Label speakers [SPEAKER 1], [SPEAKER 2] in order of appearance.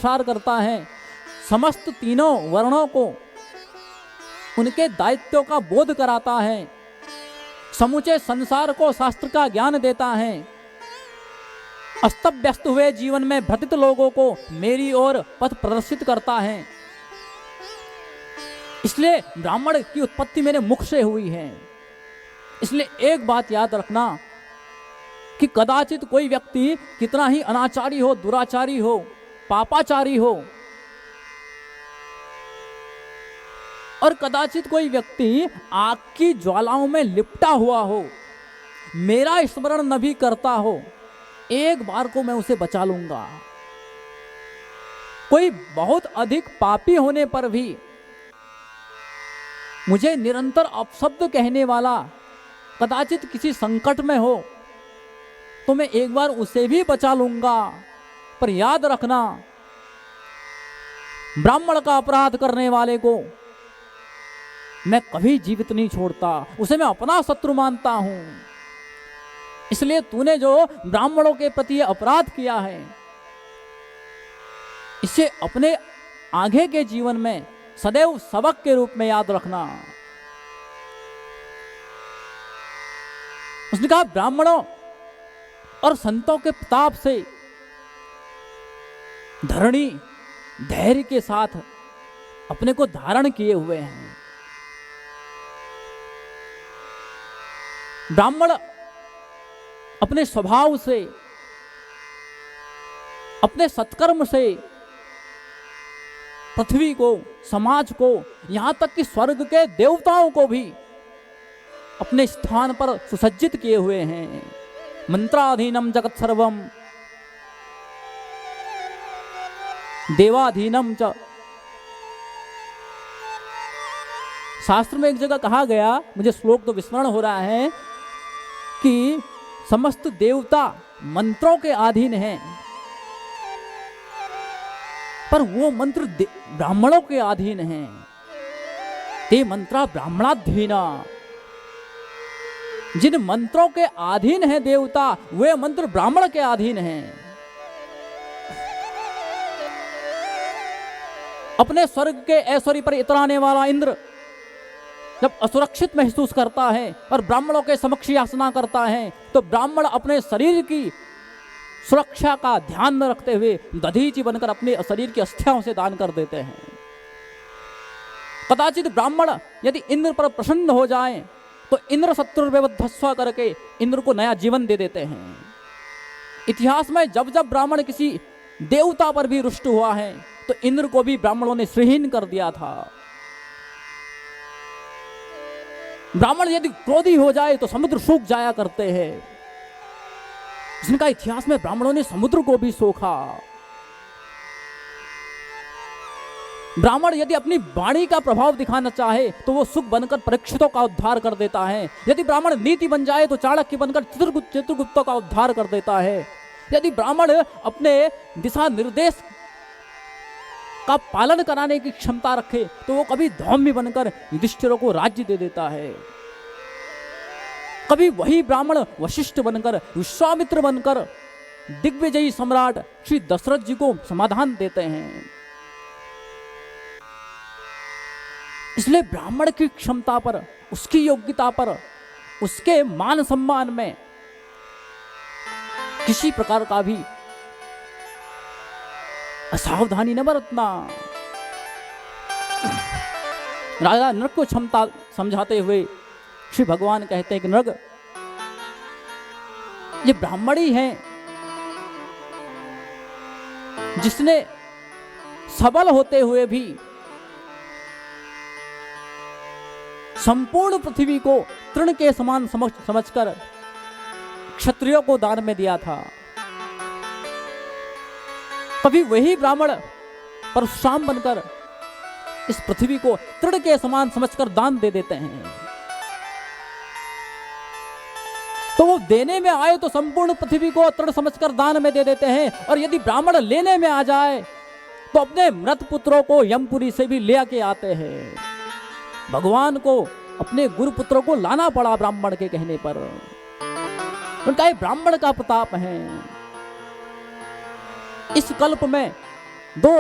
[SPEAKER 1] प्रसार करता है, समस्त तीनों वर्णों को उनके दायित्वों का बोध कराता है, समूचे संसार को शास्त्र का ज्ञान देता है, अस्त व्यस्त हुए जीवन में भ्रमित लोगों को मेरी ओर पथ प्रदर्शित करता है। इसलिए ब्राह्मण की उत्पत्ति मेरे मुख से हुई है। इसलिए एक बात याद रखना कि कदाचित कोई व्यक्ति कितना ही अनाचारी हो, दुराचारी हो, पापाचारी हो, और कदाचित कोई व्यक्ति आग की ज्वालाओं में लिपटा हुआ हो, मेरा स्मरण न भी करता हो, एक बार को मैं उसे बचा लूंगा। कोई बहुत अधिक पापी होने पर भी मुझे निरंतर अपशब्द कहने वाला कदाचित किसी संकट में हो तो मैं एक बार उसे भी बचा लूंगा। पर याद रखना, ब्राह्मण का अपराध करने वाले को मैं कभी जीवित नहीं छोड़ता, उसे मैं अपना शत्रु मानता हूं। इसलिए तूने जो ब्राह्मणों के प्रति अपराध किया है, इसे अपने आगे के जीवन में सदैव सबक के रूप में याद रखना। उसने कहा ब्राह्मणों और संतों के प्रताप से धरणी धैर्य के साथ अपने को धारण किए हुए हैं। ब्राह्मण अपने स्वभाव से, अपने सत्कर्म से पृथ्वी को, समाज को, यहां तक कि स्वर्ग के देवताओं को भी अपने स्थान पर सुसज्जित किए हुए हैं। मंत्राधीनम जगत सर्वम देवाधीनम च। शास्त्र में एक जगह कहा गया, मुझे श्लोक तो विस्मरण हो रहा है, कि समस्त देवता मंत्रों के अधीन हैं, पर वो मंत्र ब्राह्मणों के अधीन हैं। ते मंत्रा ब्राह्मणाधीना। जिन मंत्रों के अधीन है देवता, वे मंत्र ब्राह्मण के अधीन हैं। अपने स्वर्ग के ऐश्वर्य पर इतराने वाला इंद्र जब असुरक्षित महसूस करता है और ब्राह्मणों के समक्ष याचना करता है, तो ब्राह्मण अपने शरीर की सुरक्षा का ध्यान न रखते हुए दधीची बनकर अपने शरीर की अस्थियां से दान कर देते हैं। कदाचित ब्राह्मण यदि इंद्र पर प्रसन्न हो जाएं, तो इंद्र शत्रुर्विवध्वस्व करके इंद्र को नया जीवन दे देते हैं। इतिहास में जब जब ब्राह्मण किसी देवता पर भी रुष्ट हुआ है, तो इंद्र को भी ब्राह्मणों ने श्रीहीन कर दिया था। ब्राह्मण यदि क्रोधी हो जाए तो समुद्र सूख जाया करते हैं। जिनका इतिहास में ब्राह्मणों ने समुद्र को भी सोखा। ब्राह्मण यदि अपनी वाणी का प्रभाव दिखाना चाहे तो वो सुख बनकर परीक्षितों का उद्धार कर देता है। यदि ब्राह्मण नीति बन जाए तो चाणक्य बनकर चित्रगुप्तों का उद्धार कर देता है। यदि ब्राह्मण अपने दिशा निर्देश का पालन कराने की क्षमता रखे तो वो कभी धौम्य बनकर युधिष्ठिरों को राज्य दे देता है। कभी वही ब्राह्मण वशिष्ठ बनकर, विश्वामित्र बनकर दिग्विजयी सम्राट श्री दशरथ जी को समाधान देते हैं। इसलिए ब्राह्मण की क्षमता पर, उसकी योग्यता पर, उसके मान सम्मान में किसी प्रकार का भी असावधानी न बरतना। राजा नृग को क्षमता समझाते हुए श्री भगवान कहते हैं कि नृग, ये ब्राह्मणी है जिसने सबल होते हुए भी संपूर्ण पृथ्वी को तृण के समान समझकर क्षत्रियों को दान में दिया था। कभी वही ब्राह्मण परशुराम बनकर इस पृथ्वी को तृण के समान समझकर दान दे देते हैं। तो वो देने में आए तो संपूर्ण पृथ्वी को तृण समझकर दान में दे देते हैं, और यदि ब्राह्मण लेने में आ जाए तो अपने मृत पुत्रों को यमपुरी से भी ले आके आते हैं। भगवान को अपने गुरु पुत्रों को लाना पड़ा ब्राह्मण के कहने पर। उनका ये ब्राह्मण का प्रताप है। इस कल्प में